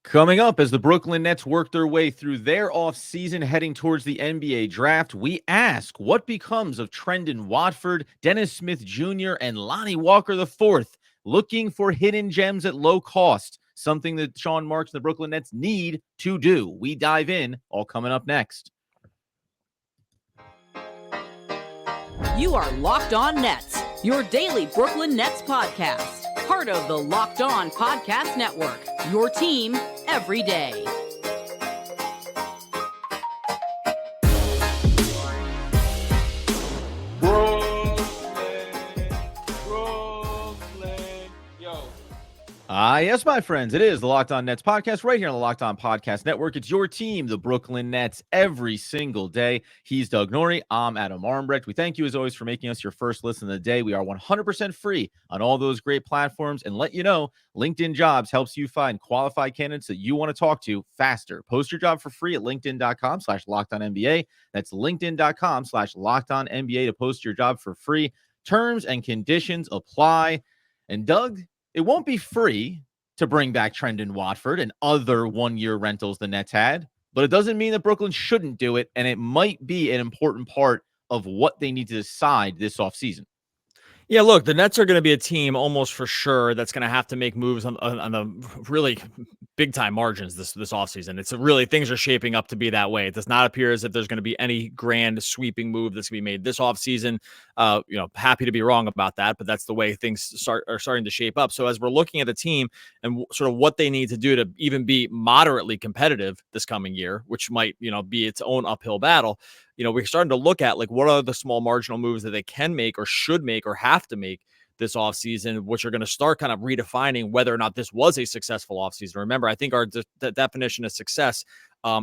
Coming up, as the Brooklyn Nets work their way through their offseason heading towards the NBA draft, we ask what becomes of Trendon Watford, Dennis Smith Jr., and Lonnie Walker IV, looking for hidden gems at low cost, something that Sean Marks and the Brooklyn Nets need to do. We dive in, all coming up next. You are Locked On Nets, your daily Brooklyn Nets podcast. Part of the Locked On Podcast Network, your team every day. Yes, my friends, it is the Locked On Nets podcast right here on the Locked On Podcast Network. It's your team, the Brooklyn Nets, every single day. He's Doug Norrie. I'm Adam Armbrecht. We thank you, as always, for making us your first listen of the day. We are 100% free on all those great platforms. And let you know, LinkedIn Jobs helps you find qualified candidates that you want to talk to faster. Post your job for free at linkedin.com/LockedOnNBA. That's linkedin.com/LockedOnNBA to post your job for free. Terms and conditions apply. And Doug, it won't be free to bring back Trendon Watford and other one-year rentals the Nets had, but it doesn't mean that Brooklyn shouldn't do it, and it might be an important part of what they need to decide this offseason. Yeah, look, the Nets are going to be a team almost for sure that's going to have to make moves on the really big-time margins this offseason. It's really, things are shaping up to be that way. It does not appear as if there's going to be any grand sweeping move that's going to be made this offseason. Happy to be wrong about that, but that's the way things are starting to shape up. So as we're looking at the team and sort of what they need to do to even be moderately competitive this coming year, which might, be its own uphill battle, we're starting to look at like what are the small marginal moves that they can make or should make or have to make this offseason, which are going to start kind of redefining whether or not this was a successful offseason. Remember, I think our definition of success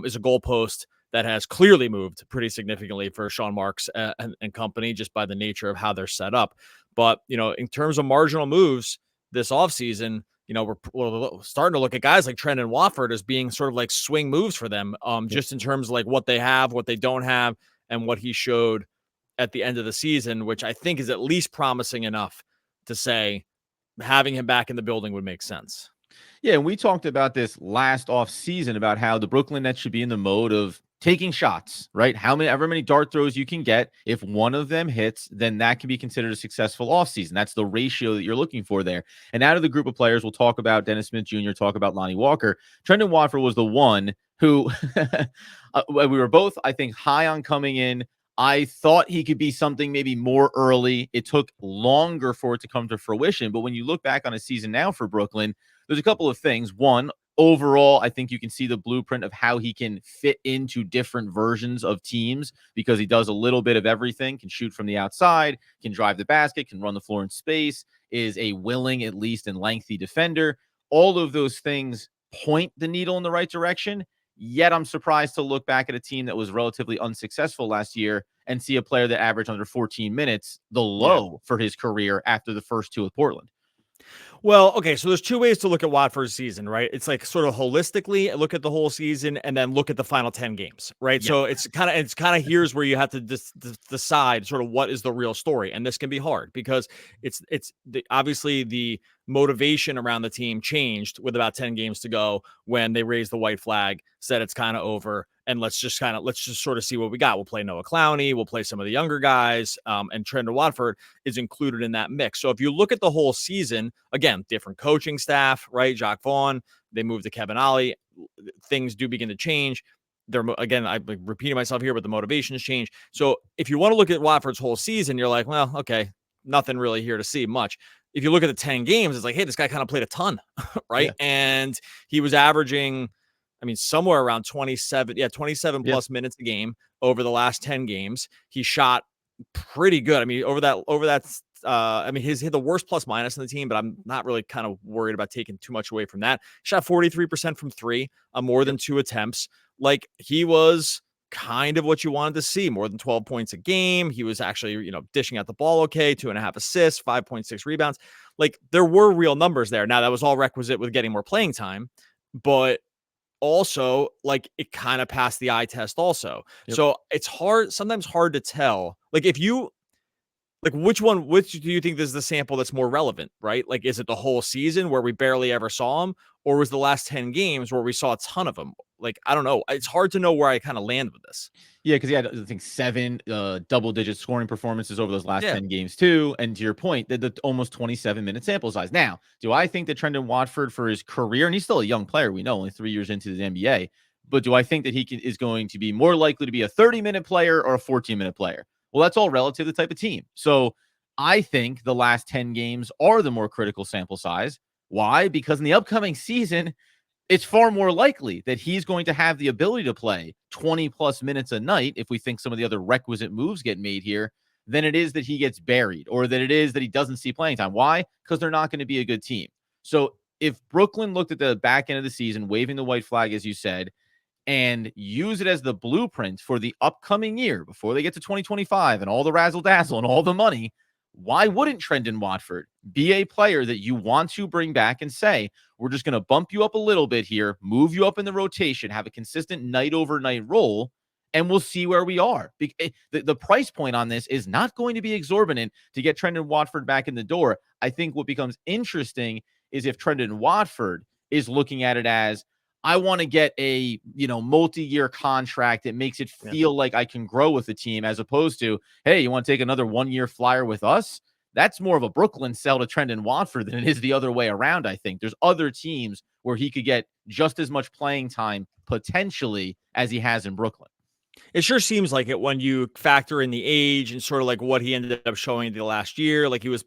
is a goalpost that has clearly moved pretty significantly for Sean Marks and company just by the nature of how they're set up. But, in terms of marginal moves this offseason, we're starting to look at guys like Trendon Watford as being sort of like swing moves for them, just in terms of like what they have, what they don't have, and what he showed at the end of the season, which I think is at least promising enough to say having him back in the building would make sense. Yeah, and we talked about this last offseason about how the Brooklyn Nets should be in the mode of taking shots, right? However many dart throws you can get. If one of them hits, then that can be considered a successful offseason. That's the ratio that you're looking for there. And out of the group of players, we'll talk about Dennis Smith Jr., talk about Lonnie Walker. Trendon Watford was the one who we were both, I think, high on coming in. I thought he could be something maybe more early. It took longer for it to come to fruition. But when you look back on a season now for Brooklyn, there's a couple of things. One, overall, I think you can see the blueprint of how he can fit into different versions of teams because he does a little bit of everything, can shoot from the outside, can drive the basket, can run the floor in space, is a willing, at least, and lengthy defender. All of those things point the needle in the right direction. Yet I'm surprised to look back at a team that was relatively unsuccessful last year and see a player that averaged under 14 minutes, the low for his career after the first two with Portland. Well, okay, so there's two ways to look at Watford's season, right? It's like sort of holistically look at the whole season and then look at the final 10 games, right? Yep. So it's kind of here's where you have to decide sort of what is the real story. And this can be hard because obviously the motivation around the team changed with about 10 games to go when they raised the white flag, said it's kind of over. And let's just sort of see what we got. We'll play Noah Clowney. We'll play some of the younger guys. And Trendon Watford is included in that mix. So if you look at the whole season, again, different coaching staff, right? Jacques Vaughn, they moved to Kevin Ollie. Things do begin to change. Again, I'm repeating myself here, but the motivations change. So if you want to look at Watford's whole season, you're like, well, okay, nothing really here to see much. If you look at the 10 games, it's like, hey, this guy kind of played a ton, right? Yeah. And he was averaging, somewhere around 27 plus minutes a game over the last 10 games. He shot pretty good. He's hit the worst plus minus in the team, but I'm not really kind of worried about taking too much away from that. Shot 43% from three on more than 2 attempts. Like he was kind of what you wanted to see, more than 12 points a game. He was actually, dishing out the ball okay, 2.5 assists, 5.6 rebounds. Like there were real numbers there. Now that was all requisite with getting more playing time, but also like it kind of passed the eye test also. Yep. So it's sometimes hard to tell. Like if you Like which do you think is the sample that's more relevant, right? Like, is it the whole season where we barely ever saw him, or was the last 10 games where we saw a ton of him? Like, I don't know. It's hard to know where I kind of land with this. Yeah, because he had, I think, 7 double-digit scoring performances over those last Yeah. 10 games, too. And to your point, the almost 27-minute sample size. Now, do I think that Trendon Watford for his career, and he's still a young player, we know, only 3 years into the NBA, but do I think that is going to be more likely to be a 30-minute player or a 14-minute player? Well, that's all relative to the type of team. So I think the last 10 games are the more critical sample size. Why? Because in the upcoming season, it's far more likely that he's going to have the ability to play 20 plus minutes a night if we think some of the other requisite moves get made here than it is that he gets buried or that it is that he doesn't see playing time. Why? Because they're not going to be a good team. So if Brooklyn looked at the back end of the season, waving the white flag, as you said, and use it as the blueprint for the upcoming year before they get to 2025 and all the razzle dazzle and all the money, why wouldn't Trendon Watford be a player that you want to bring back and say, we're just going to bump you up a little bit here, move you up in the rotation, have a consistent night over night role, and we'll see where we are. The price point on this is not going to be exorbitant to get Trendon Watford back in the door. I think what becomes interesting is if Trendon Watford is looking at it as, I want to get a, multi-year contract that makes it feel like I can grow with the team, as opposed to, hey, you want to take another 1-year flyer with us? That's more of a Brooklyn sell to Trendon Watford than it is the other way around. I think there's other teams where he could get just as much playing time potentially as he has in Brooklyn. It sure seems like it when you factor in the age and sort of like what he ended up showing the last year. Like he was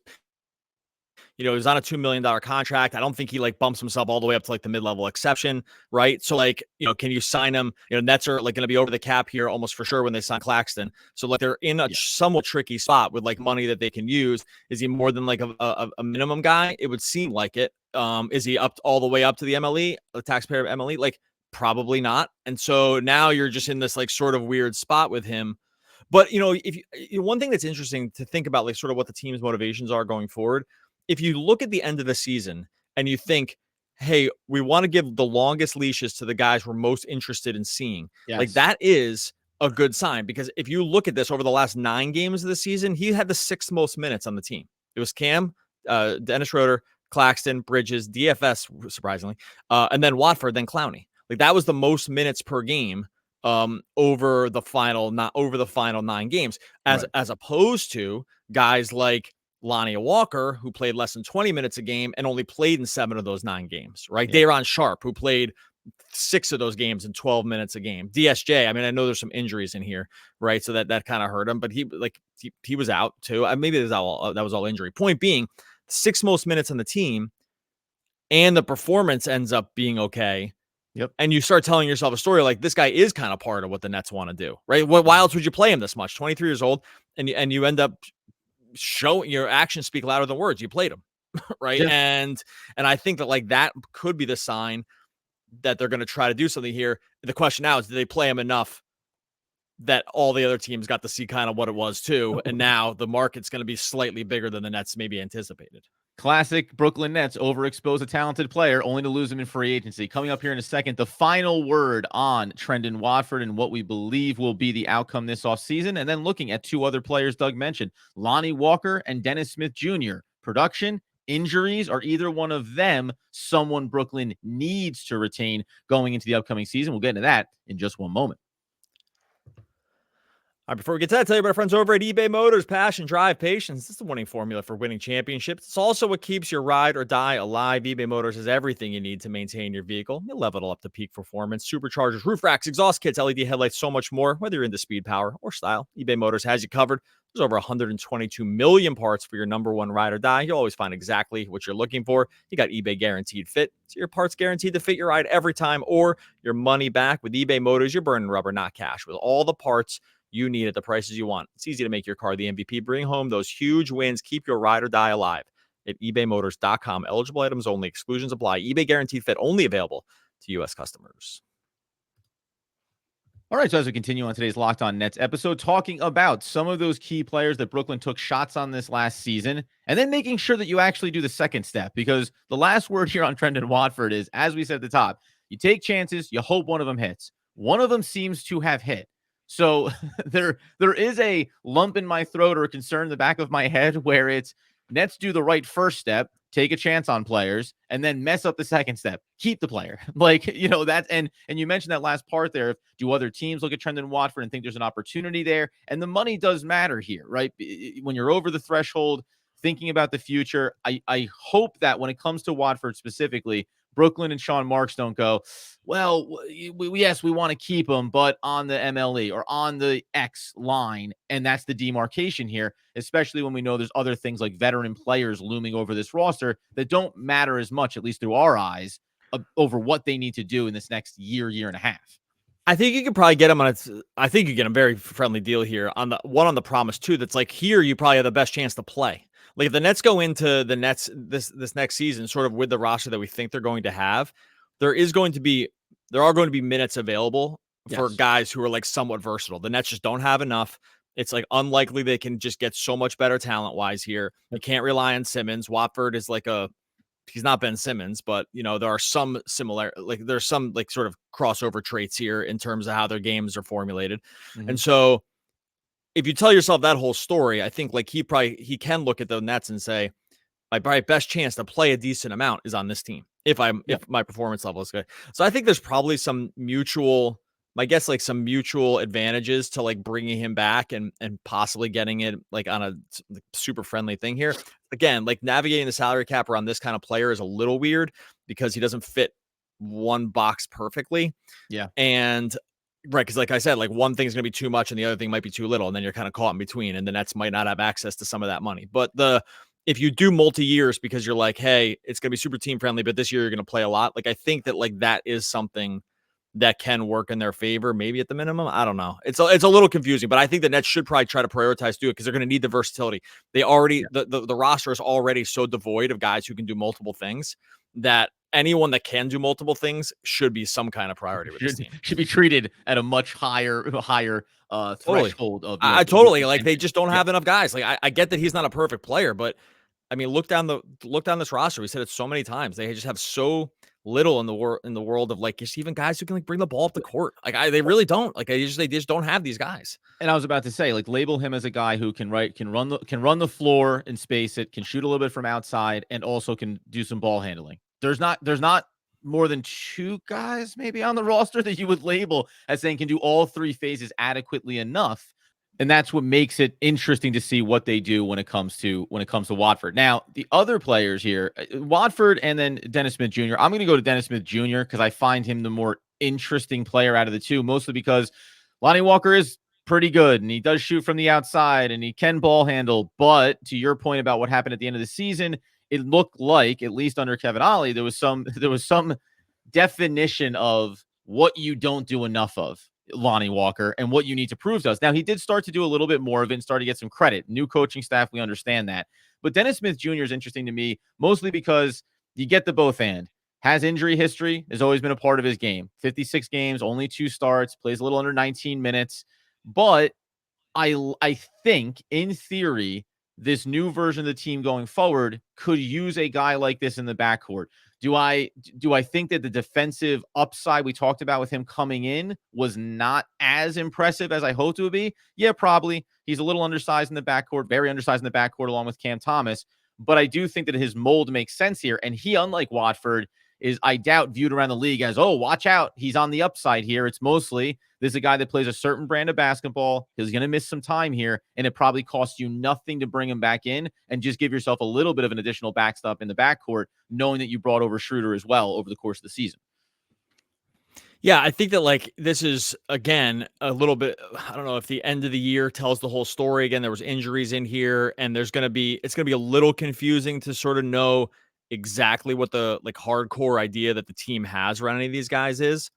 on a $2 million contract. I don't think he like bumps himself all the way up to like the mid-level exception, right? So like, can you sign him? Nets are like going to be over the cap here almost for sure when they sign Claxton. So like they're in a somewhat tricky spot with like money that they can use. Is he more than like a minimum guy? It would seem like it. Is he up all the way up to the MLE, the taxpayer MLE? Like probably not. And so now you're just in this like sort of weird spot with him. But if one thing that's interesting to think about, like sort of what the team's motivations are going forward. If you look at the end of the season and you think, hey, we want to give the longest leashes to the guys we're most interested in seeing, like that is a good sign, because if you look at this over the last 9 games of the season, he had the 6th most minutes on the team. It was Cam, Dennis Schroeder, Claxton, Bridges, DFS, surprisingly, and then Watford, then Clowney. Like that was the most minutes per game over the final 9 games, as opposed to guys like Lonnie Walker, who played less than 20 minutes a game and only played in 7 of those 9 games, right? Yeah. Daron Sharp, who played 6 of those games in 12 minutes a game. DSJ, I mean, I know there's some injuries in here, right? So that kind of hurt him, but he was out too. Maybe that was all injury. Point being, 6 most minutes on the team, and the performance ends up being okay. Yep. And you start telling yourself a story like this guy is kind of part of what the Nets want to do, right? Why else would you play him this much? 23 years old, and you end up showing your actions speak louder than words. You played him, right? Yeah. And I think that like that could be the sign that they're going to try to do something here. The question now is, do they play him enough that all the other teams got to see kind of what it was too? And now the market's going to be slightly bigger than the Nets maybe anticipated. Classic Brooklyn Nets overexpose a talented player only to lose him in free agency. Coming up here in a second, the final word on Trendon Watford and what we believe will be the outcome this offseason. And then looking at 2 other players Doug mentioned, Lonnie Walker and Dennis Smith Jr. Production, injuries, are either one of them someone Brooklyn needs to retain going into the upcoming season? We'll get into that in just one moment. All right, before we get to that, tell you about our friends over at eBay Motors. Passion, drive, patience. This is the winning formula for winning championships. It's also what keeps your ride or die alive. eBay Motors has everything you need to maintain your vehicle. You'll level it up to peak performance. Superchargers, roof racks, exhaust kits, LED headlights, so much more. Whether you're into speed, power, or style, eBay Motors has you covered. There's over 122 million parts for your number one ride or die. You'll always find exactly what you're looking for. You got eBay Guaranteed Fit, so your parts guaranteed to fit your ride every time, or your money back. With eBay Motors, you're burning rubber, not cash. With all the parts you need at the prices you want, it's easy to make your car the MVP. Bring home those huge wins. Keep your ride or die alive at ebaymotors.com. Eligible items only. Exclusions apply. eBay Guaranteed Fit only available to U.S. customers. All right, so as we continue on today's Locked On Nets episode, talking about some of those key players that Brooklyn took shots on this last season, and then making sure that you actually do the second step, because the last word here on Trendon Watford is, as we said at the top, you take chances, you hope one of them hits. One of them seems to have hit. So there is a lump in my throat or a concern in the back of my head where it's Nets do the right first step, take a chance on players, and then mess up the second step, keep the player. Like, that, and you mentioned that last part there. Do other teams look at Trendon Watford and think there's an opportunity there? And the money does matter here, right? When you're over the threshold, thinking about the future, I hope that when it comes to Watford specifically, Brooklyn and Sean Marks don't go, well, yes, we want to keep him, but on the MLE or on the X line. And that's the demarcation here, especially when we know there's other things like veteran players looming over this roster that don't matter as much, at least through our eyes, over what they need to do in this next year and a half. I think you could probably get him I think you get a very friendly deal here on the promise too. That's like here, you probably have the best chance to play. Like if the Nets go into the Nets this next season, sort of with the roster that we think they're going to have, there are going to be minutes available for guys who are like somewhat versatile. The Nets just don't have enough. It's like unlikely they can just get so much better talent wise here. You can't rely on Simmons. Watford is like he's not Ben Simmons, but there are some there's some like sort of crossover traits here in terms of how their games are formulated. Mm-hmm. And so if you tell yourself that whole story, I think like he can look at the Nets and say, my probably best chance to play a decent amount is on this team if my performance level is good. So I think there's probably some mutual advantages to like bringing him back and possibly getting it like on a super friendly thing here. Again, like navigating the salary cap around this kind of player is a little weird because he doesn't fit one box perfectly. Yeah. And right, because like I said, like one thing's going to be too much and the other thing might be too little, and then you're kind of caught in between, and the Nets might not have access to some of that money. But if you do multi-years because you're like, hey, it's going to be super team friendly, but this year you're going to play a lot. Like I think that like that is something that can work in their favor, maybe at the minimum. I don't know. It's a little confusing, but I think the Nets should probably try to prioritize do it because they're going to need the versatility. They already the roster is already so devoid of guys who can do multiple things that anyone that can do multiple things should be some kind of priority with this team. Should be treated at a much higher threshold of. Totally. Like they just don't have enough guys. Like I get that he's not a perfect player, but I mean, look down this roster. We said it so many times. They just have so little in the world of like just even guys who can like bring the ball up the court. Like they really don't. Like they just don't have these guys. And I was about to say, like, label him as a guy who can run the floor and space it, can shoot a little bit from outside, and also can do some ball handling. There's not more than two guys maybe on the roster that you would label as saying can do all three phases adequately enough. And that's what makes it interesting to see what they do when it comes to Watford. Now, the other players here, Watford and then Dennis Smith Jr. I'm going to go to Dennis Smith Jr. because I find him the more interesting player out of the two, mostly because Lonnie Walker is pretty good and he does shoot from the outside and he can ball handle. But to your point about what happened at the end of the season, it looked like, at least under Kevin Ollie, there was some definition of what you don't do enough of, Lonnie Walker, and what you need to prove to us. Now, he did start to do a little bit more of it and start to get some credit. New coaching staff, we understand that. But Dennis Smith Jr. is interesting to me, mostly because you get the both and. Has injury history, has always been a part of his game. 56 games, only 2 starts, plays a little under 19 minutes. But I think, in theory, this new version of the team going forward could use a guy like this in the backcourt. Do I think that the defensive upside we talked about with him coming in was not as impressive as I hoped it would be? Yeah, probably. He's a little undersized in the backcourt, very undersized in the backcourt along with Cam Thomas. But I do think that his mold makes sense here. And he, unlike Watford, is, I doubt, viewed around the league as, oh, watch out, he's on the upside here. It's mostly, this is a guy that plays a certain brand of basketball. He's going to miss some time here, and it probably costs you nothing to bring him back in and just give yourself a little bit of an additional backstop in the backcourt, knowing that you brought over Schroeder as well over the course of the season. Yeah, I think that like this is, again, a little bit, I don't know if the end of the year tells the whole story. Again, there was injuries in here, and it's going to be a little confusing to sort of know exactly what the like hardcore idea that the team has around any of these guys is.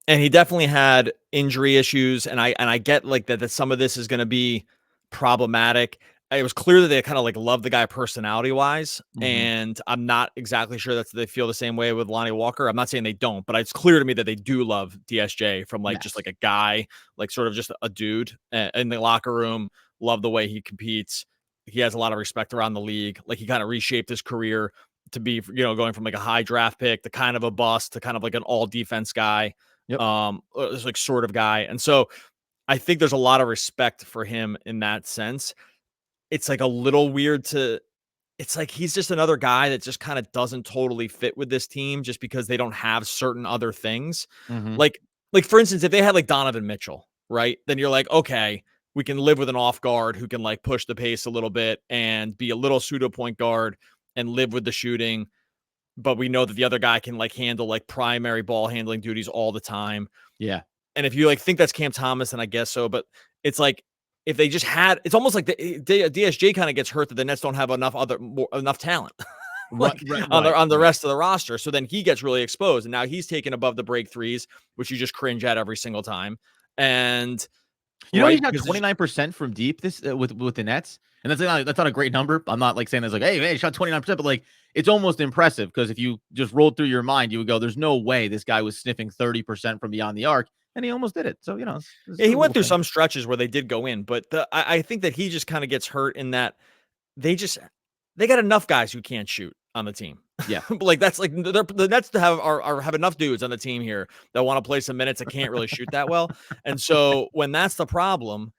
And he definitely had injury issues, and I get like that some of this is going to be problematic. It was clear that they kind of like love the guy personality wise, and I'm not exactly sure that they feel the same way with Lonnie Walker. I'm not saying they don't, but it's clear to me that they do love DSJ from like just like a guy, like sort of just a dude in the locker room. Love the way he competes. He has a lot of respect around the league. Like he kind of reshaped his career to be, going from like a high draft pick to kind of a bust to kind of like an all defense guy. It's like sort of guy. And so I think there's a lot of respect for him in that sense. It's like a little weird it's like he's just another guy that just kind of doesn't totally fit with this team just because they don't have certain other things. Mm-hmm. Like for instance, if they had like Donovan Mitchell, right? Then you're like, okay, we can live with an off guard who can like push the pace a little bit and be a little pseudo point guard and live with the shooting. But we know that the other guy can like handle like primary ball handling duties all the time. Yeah. And if you like think that's Cam Thomas, then I guess so. But it's like if they just had, it's almost like the DSJ kind of gets hurt that the Nets don't have enough talent like on the rest of the roster. So then he gets really exposed, and now he's taken above the break threes, which you just cringe at every single time. And you know, he's got 29% from deep this with the Nets, and that's not a great number. I'm not like saying that's like, hey, he shot 29%, but like it's almost impressive because if you just rolled through your mind, you would go, "There's no way this guy was sniffing 30% from beyond the arc." And he almost did it. So, you know, yeah, he went through some stretches where they did go in, but I think that he just kind of gets hurt in that they got enough guys who can't shoot on the team. Yeah. Like that's like the Nets to have enough dudes on the team here that want to play some minutes that can't really shoot that well. And so when that's the problem,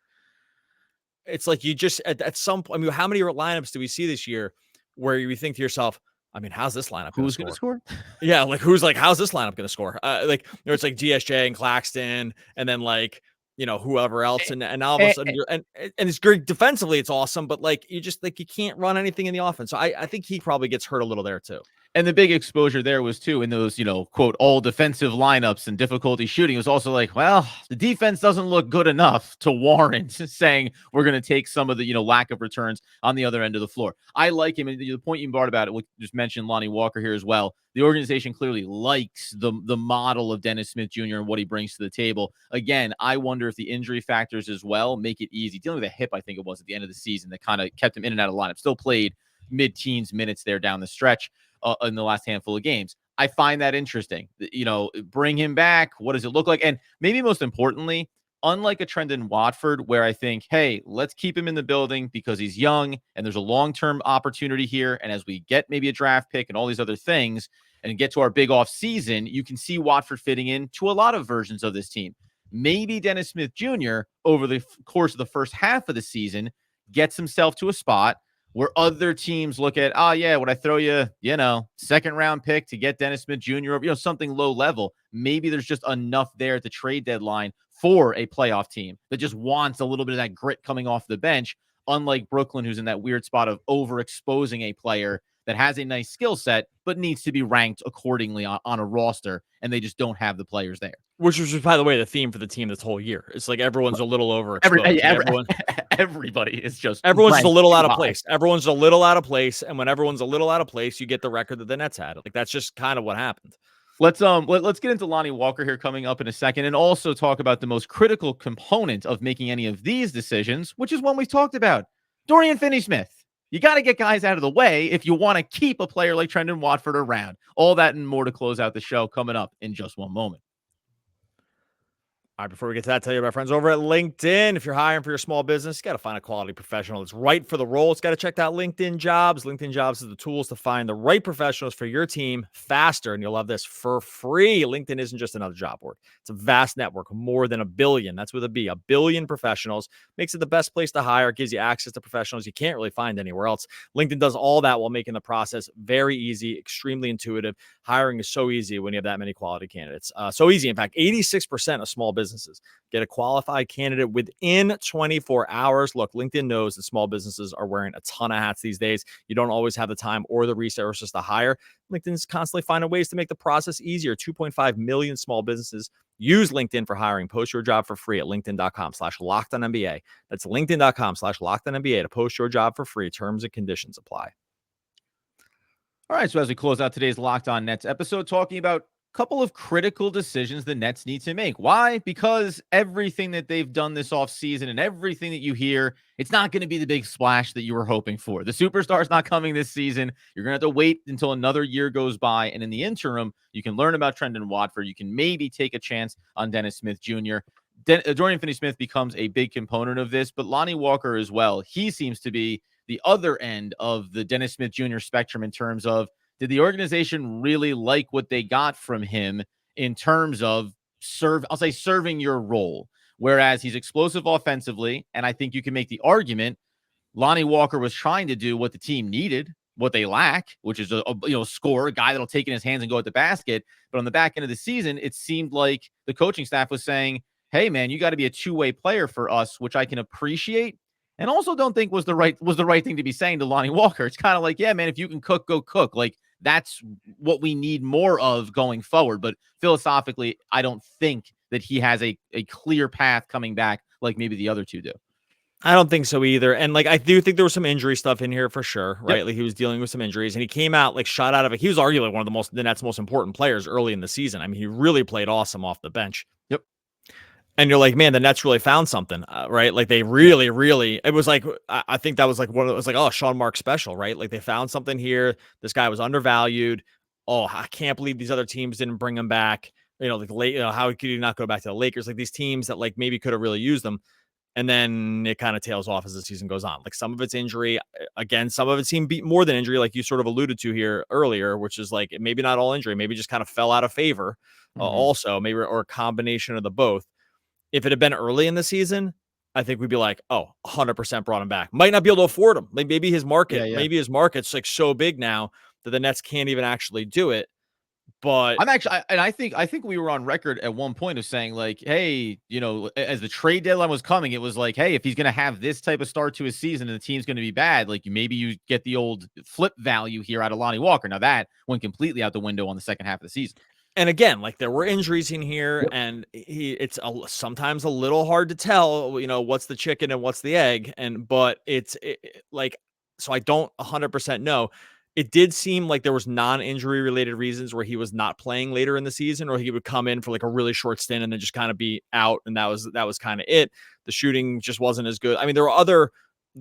it's like you just at some point, I mean, how many lineups do we see this year where you think to yourself, I mean, how's this lineup going to score? Yeah, like how's this lineup going to score? Like, you know, it's like DSJ and Claxton, and then like, you know, whoever else, and all of a sudden and it's great defensively, it's awesome, but like you just like you can't run anything in the offense. So I think he probably gets hurt a little there too. And the big exposure there was too in those, you know, quote, all defensive lineups and difficulty shooting. It was also like, well, the defense doesn't look good enough to warrant saying we're going to take some of the, you know, lack of returns on the other end of the floor. I like him. And the point you brought about it, we just mentioned Lonnie Walker here as well. The organization clearly likes the model of Dennis Smith Jr. and what he brings to the table. Again, I wonder if the injury factors as well make it easy. Dealing with a hip, I think it was at the end of the season that kind of kept him in and out of lineup. Still played mid-teens minutes there down the stretch. In the last handful of games. I find that interesting. You know, bring him back. What does it look like? And maybe most importantly, unlike a Trendon Watford, where I think, hey, let's keep him in the building because he's young and there's a long-term opportunity here. And as we get maybe a draft pick and all these other things and get to our big off season, you can see Watford fitting in to a lot of versions of this team. Maybe Dennis Smith Jr. over the course of the first half of the season gets himself to a spot where other teams look at, oh, yeah, would I throw you, you know, second round pick to get Dennis Smith Jr. over, you know, something low level. Maybe there's just enough there at the trade deadline for a playoff team that just wants a little bit of that grit coming off the bench, unlike Brooklyn, who's in that weird spot of overexposing a player that has a nice skill set, but needs to be ranked accordingly on a roster, and they just don't have the players there. Which was, by the way, the theme for the team this whole year. It's like everyone's a little overexposed. Everybody is just a little out of place. Everyone's a little out of place, and when everyone's a little out of place, you get the record that the Nets had. Like that's just kind of what happened. Let's get into Lonnie Walker here coming up in a second, and also talk about the most critical component of making any of these decisions, which is one we talked about: Dorian Finney-Smith. You got to get guys out of the way if you want to keep a player like Trendon Watford around. All that and more to close out the show coming up in just one moment. All right, before we get to that, tell you about our friends over at LinkedIn. If you're hiring for your small business, you got to find a quality professional that's right for the role. It's got to check out LinkedIn Jobs. LinkedIn Jobs is the tools to find the right professionals for your team faster, and you'll love this, for free. LinkedIn isn't just another job board. It's a vast network, more than 1 billion. That's with a B, 1 billion professionals. Makes it the best place to hire. It gives you access to professionals you can't really find anywhere else. LinkedIn does all that while making the process very easy, extremely intuitive. Hiring is so easy when you have that many quality candidates. So easy. In fact, 86% of small businesses get a qualified candidate within 24 hours. Look, LinkedIn knows that small businesses are wearing a ton of hats these days. You don't always have the time or the resources to hire. LinkedIn's constantly finding ways to make the process easier. 2.5 million small businesses use LinkedIn for hiring. Post your job for free at linkedin.com/LockedOnNBA. That's linkedin.com/LockedOnNBA to post your job for free. Terms and conditions apply. All right, so as we close out today's Locked On Nets episode, talking about a couple of critical decisions the Nets need to make. Why? Because everything that they've done this offseason and everything that you hear, it's not going to be the big splash that you were hoping for. The superstar's not coming this season. You're going to have to wait until another year goes by, and in the interim, you can learn about Trendon Watford. You can maybe take a chance on Dennis Smith Jr. Dorian Finney-Smith becomes a big component of this, but Lonnie Walker as well. He seems to be the other end of the Dennis Smith Jr. spectrum in terms of, did the organization really like what they got from him in terms of serving your role? Whereas he's explosive offensively, and I think you can make the argument Lonnie Walker was trying to do what the team needed, what they lack, which is a scorer, a guy that'll take in his hands and go at the basket. But on the back end of the season, it seemed like the coaching staff was saying, "Hey, man, you got to be a two-way player for us," which I can appreciate, and also don't think was the right thing to be saying to Lonnie Walker. It's kind of like, yeah, man, if you can cook, go cook. Like that's what we need more of going forward. But philosophically, I don't think that he has a clear path coming back like maybe the other two do. I don't think so either. And like, I do think there was some injury stuff in here for sure, right? Yep. Like he was dealing with some injuries and he came out like shot out of it. He was arguably one of the Nets' most important players early in the season. I mean, he really played awesome off the bench. Yep. And you're like, man, the Nets really found something, right? Like they really, it was like, I think that was like one of it was like, oh, Sean Marks special, right? Like they found something here. This guy was undervalued. Oh, I can't believe these other teams didn't bring him back. How could you not go back to the Lakers? Like these teams that like maybe could have really used them. And then it kind of tails off as the season goes on. Like some of it's injury. Again, some of it seemed more than injury, like you sort of alluded to here earlier, which is like maybe not all injury, maybe just kind of fell out of favor. Also, maybe or a combination of the both. If it had been early in the season, I think we'd be like, oh, 100% brought him back. Might not be able to afford him. Like maybe his market's like so big now that the Nets can't even actually do it. But I think we were on record at one point of saying like, hey, as the trade deadline was coming, it was like, hey, if he's going to have this type of start to his season and the team's going to be bad, like maybe you get the old flip value here out of Lonnie Walker. Now that went completely out the window on the second half of the season. And again, like there were injuries in here, and it's sometimes a little hard to tell, what's the chicken and what's the egg. But so I don't 100% know. It did seem like there was non-injury related reasons where he was not playing later in the season, or he would come in for like a really short stint and then just kind of be out. And that was kind of it. The shooting just wasn't as good. I mean, there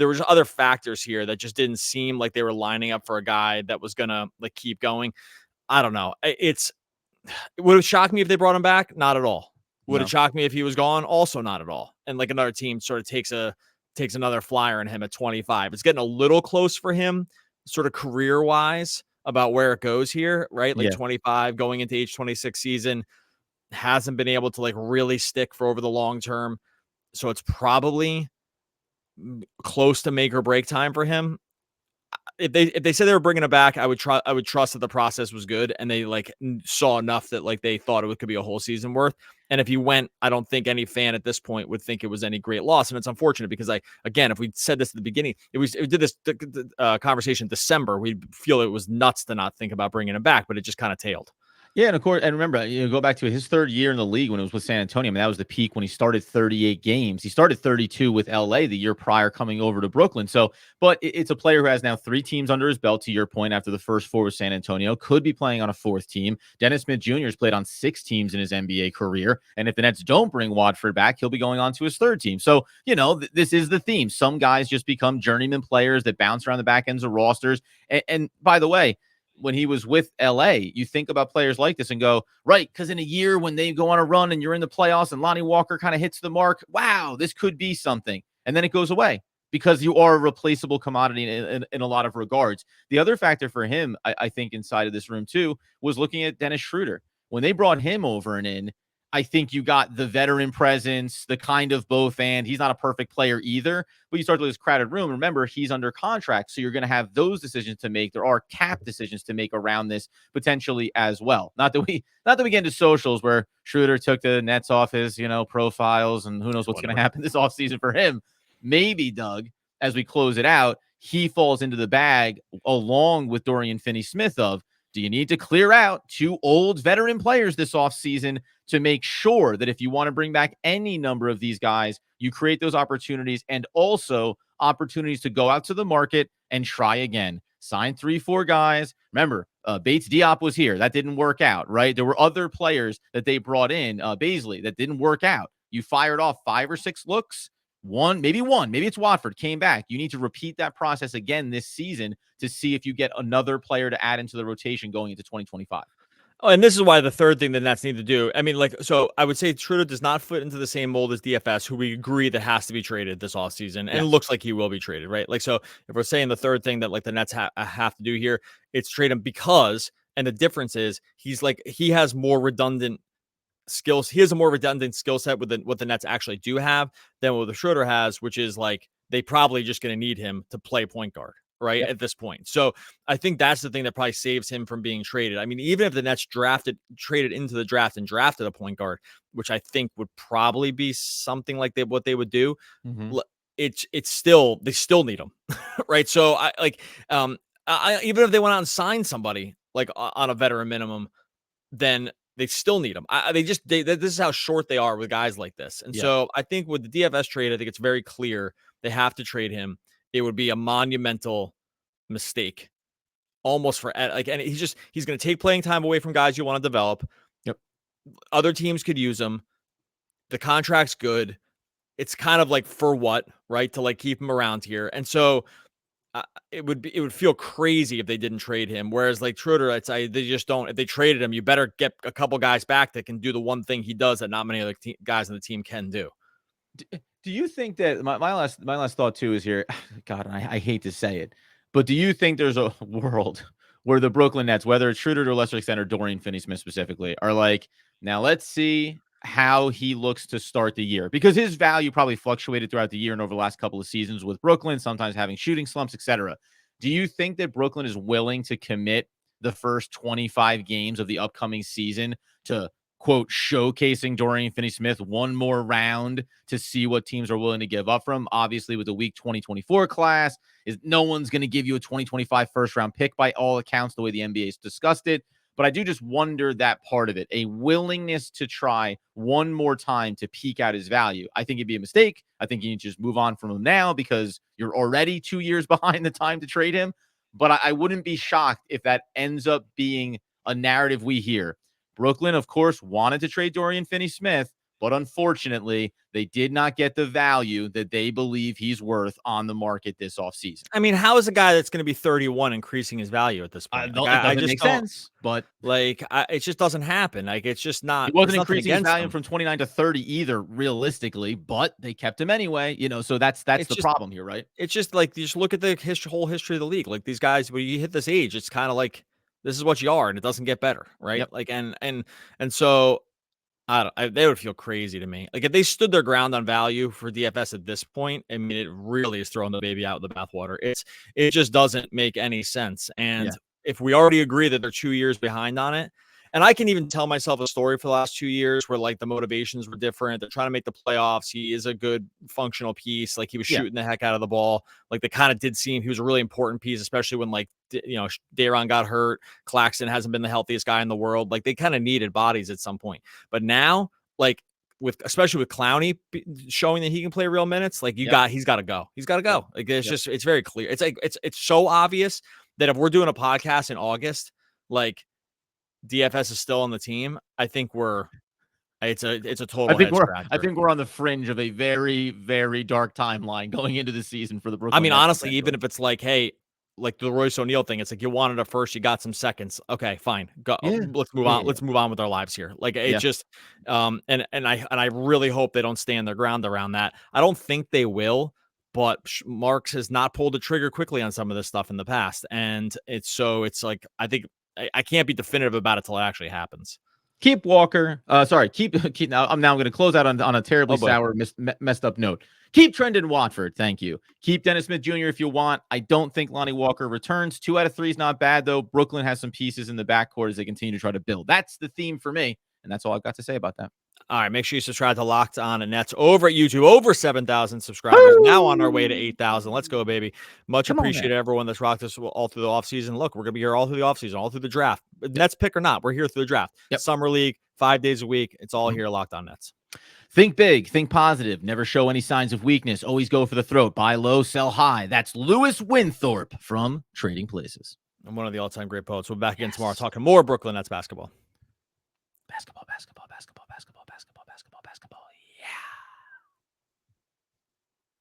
was other factors here that just didn't seem like they were lining up for a guy that was going to like keep going. I don't know. It would have shocked me if they brought him back. Not at all. Would have shocked me if he was gone. Also not at all. And like another team sort of takes another flyer on him at 25. It's getting a little close for him, sort of career wise, about where it goes here, right? Like 25 going into age 26 season, hasn't been able to like really stick for over the long term. So it's probably close to make or break time for him. If they said they were bringing it back, I would trust that the process was good and they like saw enough that like they thought it could be a whole season worth. And if he went, I don't think any fan at this point would think it was any great loss. And it's unfortunate because if we said this at the beginning, we did this conversation in December, we'd feel it was nuts to not think about bringing him back, but it just kind of tailed. Yeah, and of course, and remember, go back to his third year in the league when it was with San Antonio. I mean, that was the peak when he started 38 games. He started 32 with LA the year prior coming over to Brooklyn. So, but it's a player who has now 3 teams under his belt, to your point, after the first 4 with San Antonio, could be playing on a 4th team. Dennis Smith Jr. has played on 6 teams in his NBA career. And if the Nets don't bring Watford back, he'll be going on to his 3rd team. So, this is the theme. Some guys just become journeyman players that bounce around the back ends of rosters. And by the way, when he was with LA, you think about players like this and go, right, because in a year when they go on a run and you're in the playoffs and Lonnie Walker kind of hits the mark, wow, this could be something. And then it goes away because you are a replaceable commodity in a lot of regards. The other factor for him, I think, inside of this room too, was looking at Dennis Schroeder. When they brought him over and in, I think you got the veteran presence, the kind of both and. He's not a perfect player either, but you start to this crowded room. Remember, he's under contract, so you're going to have those decisions to make. There are cap decisions to make around this potentially as well. Not that we get into socials where Schroeder took the Nets off his, profiles, and who knows what's going to happen this offseason for him. Maybe, Doug, as we close it out, he falls into the bag along with Dorian Finney-Smith of, do you need to clear out 2 old veteran players this offseason to make sure that if you want to bring back any number of these guys, you create those opportunities and also opportunities to go out to the market and try again. Sign 3-4 guys. Remember, Bates Diop was here. That didn't work out, right? There were other players that they brought in, Baisley, that didn't work out. You fired off 5 or 6 looks. Maybe it's Watford, came back. You need to repeat that process again this season to see if you get another player to add into the rotation going into 2025. Oh, and this is why the third thing the Nets need to do. I mean, so I would say Schroeder does not fit into the same mold as DFS, who we agree that has to be traded this offseason, and it looks like he will be traded, right? Like, so if we're saying the third thing that like the Nets have to do here, it's trade him because, and the difference is he has more redundant skills. He has a more redundant skill set with what the Nets actually do have than what the Schroeder has, which is like they probably just going to need him to play point guard, right? At this point. So I think that's the thing that probably saves him from being traded. I mean, even if the Nets traded into the draft and drafted a point guard, which I think would probably be something like what they would do, it's still, they still need him, right? So even if they went out and signed somebody like on a veteran minimum, then they still need them. This is how short they are with guys like this. And so I think with the DFS trade, I think it's very clear they have to trade him. It would be a monumental mistake almost for and he's going to take playing time away from guys you want to develop. Other teams could use him. The contract's good. It's kind of like for what, right? To like keep him around here. And so it would feel crazy if they didn't trade him. Whereas like Schroeder, they just don't. If they traded him, you better get a couple guys back that can do the one thing he does that not many other guys on the team can do. Do you think that my last thought too is here? God, I hate to say it, but do you think there's a world where the Brooklyn Nets, whether it's Schroeder to a lesser extent or Dorian Finney-Smith specifically, are like, now let's see how he looks to start the year, because his value probably fluctuated throughout the year and over the last couple of seasons with Brooklyn, sometimes having shooting slumps, etc. Do you think that Brooklyn is willing to commit the first 25 games of the upcoming season to, quote, showcasing Dorian Finney-Smith one more round to see what teams are willing to give up from? Obviously, with the week 2024 class, no one's going to give you a 2025 first round pick by all accounts, the way the NBA's discussed it. But I do just wonder that part of it, a willingness to try one more time to peek out his value. I think it'd be a mistake. I think you need to just move on from him now because you're already 2 years behind the time to trade him. But I wouldn't be shocked if that ends up being a narrative we hear. Brooklyn, of course, wanted to trade Dorian Finney-Smith, but unfortunately, they did not get the value that they believe he's worth on the market this offseason. I mean, how is a guy that's going to be 31 increasing his value at this point? It doesn't make sense, but it just doesn't happen. Like, it's just not. He wasn't increasing his value from 29 to 30 either, realistically, but they kept him anyway. So that's the problem here, right? It's just like, you just look at the whole history of the league. Like, these guys, when you hit this age, it's kind of like, this is what you are, and it doesn't get better, right? Like, and so they would feel crazy to me. Like, if they stood their ground on value for DFS at this point, I mean, it really is throwing the baby out with the bathwater. It just doesn't make any sense. And if we already agree that they're 2 years behind on it, and I can even tell myself a story for the last 2 years where like the motivations were different. They're trying to make the playoffs. He is a good functional piece. Like, he was shooting the heck out of the ball. Like, they kind of did seem he was a really important piece, especially when like, Daron got hurt. Claxton hasn't been the healthiest guy in the world. Like, they kind of needed bodies at some point. But now, like, especially with Clowney showing that he can play real minutes, like he's got to go. He's got to go. Like, it's very clear. It's like, it's so obvious that if we're doing a podcast in August, like, DFS is still on the team, I think it's a total. I think we're on the fringe of a very, very dark timeline going into the season for the Brooklyn. I mean, honestly, even if it's like, hey, like the Royce O'Neal thing, it's like you wanted a first, you got some seconds. Okay, fine, go. Let's move on. Let's move on with our lives here. Like, it just, and I really hope they don't stand their ground around that. I don't think they will. But Marks has not pulled the trigger quickly on some of this stuff in the past, and it's like, I think I can't be definitive about it till it actually happens. Keep Walker. Keep. Now I'm going to close out on a terribly sour, messed up note. Keep Trendon Watford. Thank you. Keep Dennis Smith Jr. if you want. I don't think Lonnie Walker returns. 2 out of 3 is not bad, though. Brooklyn has some pieces in the backcourt as they continue to try to build. That's the theme for me, and that's all I've got to say about that. All right, make sure you subscribe to Locked On Nets over at YouTube. Over 7,000 subscribers. Now on our way to 8,000. Let's go, baby. Much appreciated everyone that's rocked us all through the offseason. Look, we're going to be here all through the offseason, all through the draft. Nets pick or not, we're here through the draft. Summer League, 5 days a week. It's all here, Locked On Nets. Think big, think positive, never show any signs of weakness, always go for the throat, buy low, sell high. That's Lewis Winthorpe from Trading Places. I'm one of the all-time great poets. We'll be back again tomorrow talking more Brooklyn Nets basketball. Basketball.